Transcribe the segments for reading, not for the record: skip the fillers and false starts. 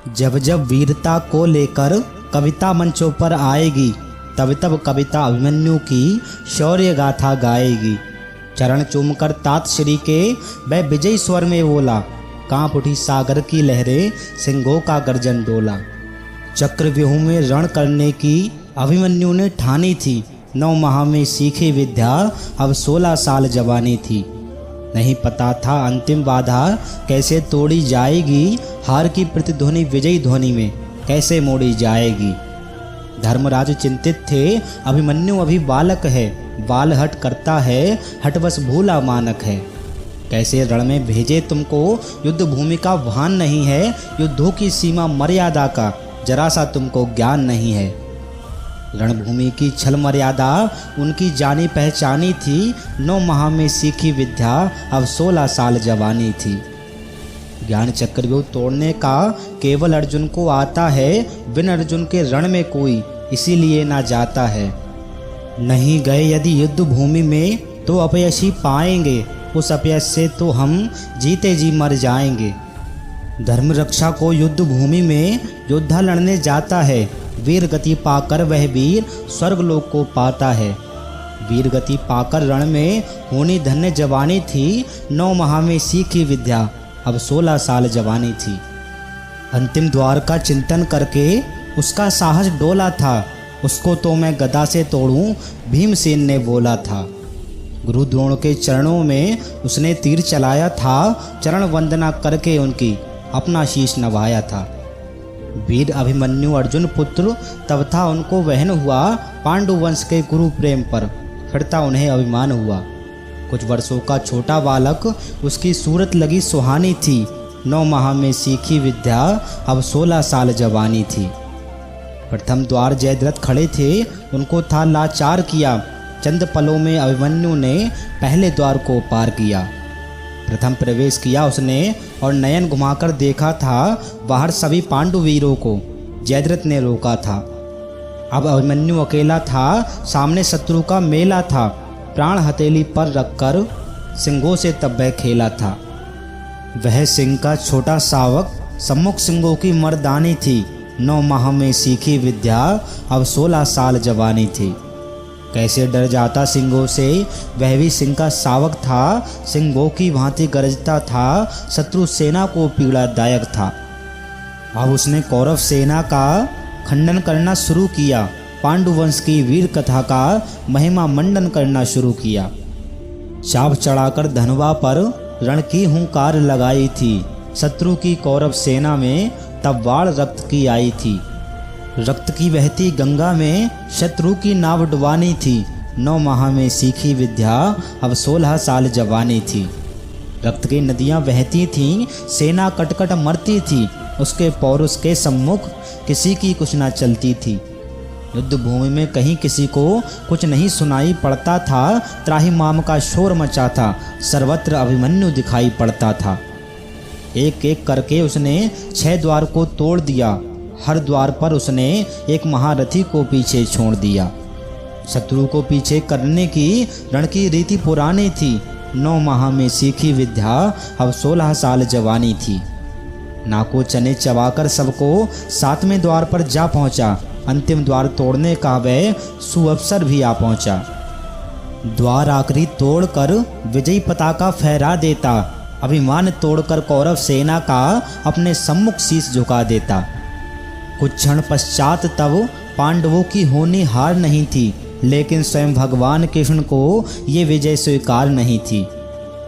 जब जब वीरता को लेकर कविता मंचों पर आएगी, तब तब कविता अभिमन्यु की शौर्य गाथा गाएगी। चरण चूमकर तात श्री के वह विजयी स्वर में बोला, कांप उठी सागर की लहरें, सिंहों का गर्जन डोला। चक्रव्यूह में रण करने की अभिमन्यु ने ठानी थी, 9 माह में सीखी विद्या, अब 16 साल जवानी थी। नहीं पता था अंतिम बाधा कैसे तोड़ी जाएगी, हार की प्रतिध्वनि विजयी ध्वनि में कैसे मोड़ी जाएगी। धर्मराज चिंतित थे, अभिमन्यु अभी बालक है, बाल हट करता है, हटवश भूला मानक है। कैसे रण में भेजे तुमको, युद्ध भूमि का भान नहीं है, युद्धों की सीमा मर्यादा का जरा सा तुमको ज्ञान नहीं है। रणभूमि की छल मर्यादा उनकी जानी पहचानी थी, 9 माह में सीखी विद्या, अब 16 साल जवानी थी। ज्ञान चक्रव्यूह तोड़ने का केवल अर्जुन को आता है, बिन अर्जुन के रण में कोई इसीलिए ना जाता है। नहीं गए यदि युद्ध भूमि में तो अपयश ही पाएंगे, उस अपयश से तो हम जीते जी मर जाएंगे। धर्म रक्षा को युद्ध भूमि में योद्धा लड़ने जाता है, वीर गति पाकर वह वीर स्वर्गलोक को पाता है। वीर गति पाकर रण में होनी धन्य जवानी थी, 9 माह में सीखी विद्या, अब 16 साल जवानी थी। अंतिम द्वार का चिंतन करके उसका साहस डोला था, उसको तो मैं गदा से तोड़ूं, भीमसेन ने बोला था। गुरु द्रोण के चरणों में उसने तीर चलाया था, चरण वंदना करके उनकी अपना शीश नवाया था। वीर अभिमन्यु अर्जुन पुत्र तब था उनको वहन हुआ, पांडु वंश के गुरु प्रेम पर फिरता उन्हें अभिमान हुआ। कुछ वर्षों का छोटा बालक, उसकी सूरत लगी सुहानी थी, 9 माह में सीखी विद्या, अब 16 साल जवानी थी। प्रथम द्वार जयद्रथ खड़े थे, उनको था लाचार किया, चंद पलों में अभिमन्यु ने पहले द्वार को पार किया। प्रथम प्रवेश किया उसने और नयन घुमाकर देखा था, बाहर सभी पांडु वीरों को जयद्रथ ने रोका था। अब अभिमन्यु अकेला था, सामने शत्रु का मेला था, प्राण हथेली पर रखकर सिंहों से तब वह खेला था। वह सिंह का छोटा सावक सम्मुख सिंहों की मर्दानी थी, 9 माह में सीखी विद्या, अब 16 साल जवानी थी। कैसे डर जाता सिंहों से, वह भी सिंह का सावक था, सिंहों की भांति गरजता था, शत्रु सेना को पीड़ादायक था। अब उसने कौरव सेना का खंडन करना शुरू किया, पांडुवंश की वीर कथा का महिमा मंडन करना शुरू किया। चाप चढ़ाकर धनवा पर रण की हुंकार लगाई थी, शत्रु की कौरव सेना में तब बाढ़ रक्त की आई थी। रक्त की बहती गंगा में शत्रु की नाव डुबानी थी, 9 माह में सीखी विद्या, अब 16 साल जवानी थी। रक्त की नदियां बहती थीं, सेना कटकट मरती थी, उसके पौरुष के सम्मुख किसी की कुछ ना चलती थी। युद्ध भूमि में कहीं किसी को कुछ नहीं सुनाई पड़ता था, त्राहिमाम का शोर मचा था, सर्वत्र अभिमन्यु दिखाई पड़ता था। एक एक करके उसने 6 द्वार को तोड़ दिया, हर द्वार पर उसने एक महारथी को पीछे छोड़ दिया। शत्रु को पीछे करने की रण की रीति पुरानी थी, 9 माह में सीखी विद्या, अब 16 साल जवानी थी। नाको चने चबाकर सबको 7वें द्वार पर जा पहुंचा, अंतिम द्वार तोड़ने का वह सुअवसर भी आ पहुंचा। द्वार आखिरी तोड़कर विजयी पताका फहरा देता, अभिमान तोड़कर कौरव सेना का अपने सम्मुख शीश झुका देता। कुछ क्षण पश्चात तब पांडवों की होनी हार नहीं थी, लेकिन स्वयं भगवान कृष्ण को ये विजय स्वीकार नहीं थी।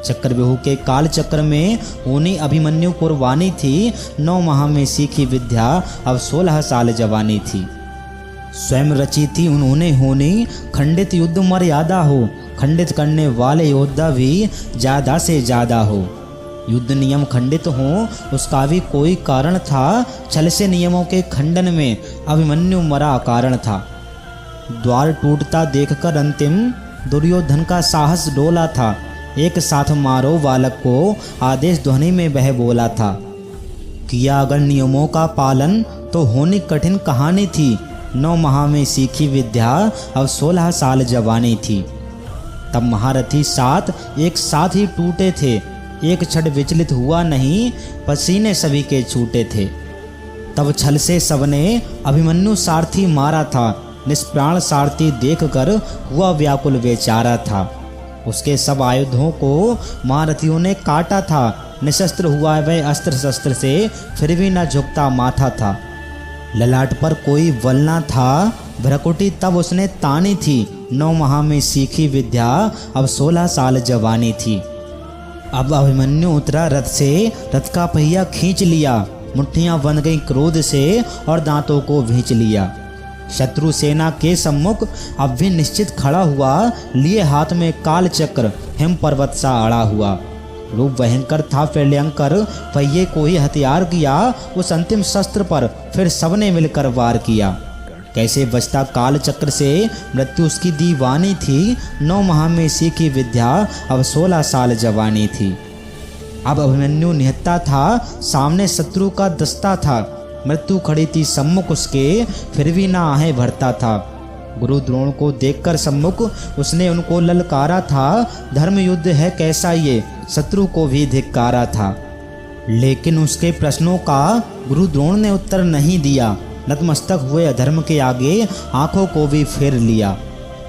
चक्रव्यूह के काल चक्र में होनी अभिमन्यु कुर्बानी थी, 9 माह में सीखी विद्या, अब 16 साल जवानी थी। स्वयं रची थी उन्होंने होनी, खंडित युद्ध मर्यादा हो, खंडित करने वाले योद्धा भी ज़्यादा से ज़्यादा हो। युद्ध नियम खंडित हो उसका भी कोई कारण था, छल से नियमों के खंडन में अभिमन्यु मरा कारण था। द्वार टूटता देखकर अंतिम दुर्योधन का साहस डोला था, एक साथ मारो बालक को आदेश ध्वनि में वह बोला था। किया अगर नियमों का पालन तो होनी कठिन कहानी थी, 9 माह में सीखी विद्या, अब 16 साल जवानी थी। तब महारथी 7 एक साथ ही टूटे थे, एक क्षण विचलित हुआ नहीं, पसीने सभी के छूटे थे। तब छल से सबने अभिमन्यु सारथी मारा था। निष्प्राण सारथी देखकर हुआ व्याकुल बेचारा था। उसके सब आयुधों को महारथियों ने काटा था। निशस्त्र हुआ वह अस्त्र शस्त्र से, फिर भी न झुकता माथा था। ललाट पर कोई बल न था, भ्रकुटी तब उसने तानी थी। 9 माह में सीखी विद्या, अब 16 साल जवानी थी। अब अभिमन्यु उतरा रथ से, रथ का पहिया खींच लिया। मुट्ठियां बंध गईं क्रोध से और दांतों को भींच लिया। शत्रु सेना के सम्मुख अब भी निश्चित खड़ा हुआ, लिए हाथ में काल चक्र, हिम पर्वत सा अड़ा हुआ। रूप भयंकर था प्रलयंकर, पहिए को ही हथियार किया। उस अंतिम शस्त्र पर फिर सबने मिलकर वार किया। कैसे बचता काल चक्र से, मृत्यु उसकी दीवानी थी। 9 माह में सीखी विद्या, अब 16 साल जवानी थी। अब अभिमन्यु निहत्ता था, सामने शत्रु का दस्ता था। मृत्यु खड़ी थी सम्मुख उसके, फिर भी ना आहे भरता था। गुरु द्रोण को देखकर सम्मुख उसने उनको ललकारा था। धर्म युद्ध है कैसा ये, शत्रु को भी धिक्कारा था। लेकिन उसके प्रश्नों का गुरु द्रोण ने उत्तर नहीं दिया। नतमस्तक हुए अधर्म के आगे आंखों को भी फेर लिया।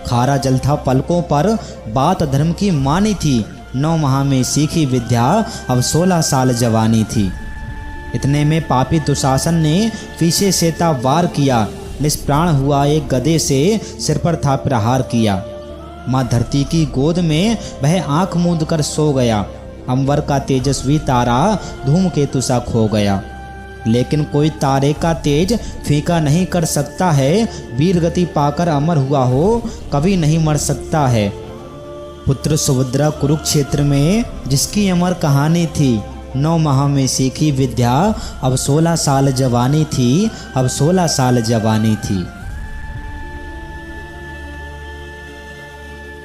खारा जल था पलकों पर, बात अधर्म की मानी थी। 9 माह में सीखी विद्या, अब 16 साल जवानी थी। इतने में पापी दुशासन ने पीछे से था वार किया। निष्प्राण हुआ एक गदे से, सिर पर था प्रहार किया। माँ धरती की गोद में वह आंख मूंद कर सो गया। अंबर का तेजस्वी तारा धूमकेतु सा खो गया। लेकिन कोई तारे का तेज फीका नहीं कर सकता है। वीर गति पाकर अमर हुआ हो, कभी नहीं मर सकता है। पुत्र सुभद्रा कुरुक्षेत्र में जिसकी अमर कहानी थी। 9 माह में सीखी विद्या, अब 16 साल जवानी थी। अब 16 साल जवानी थी।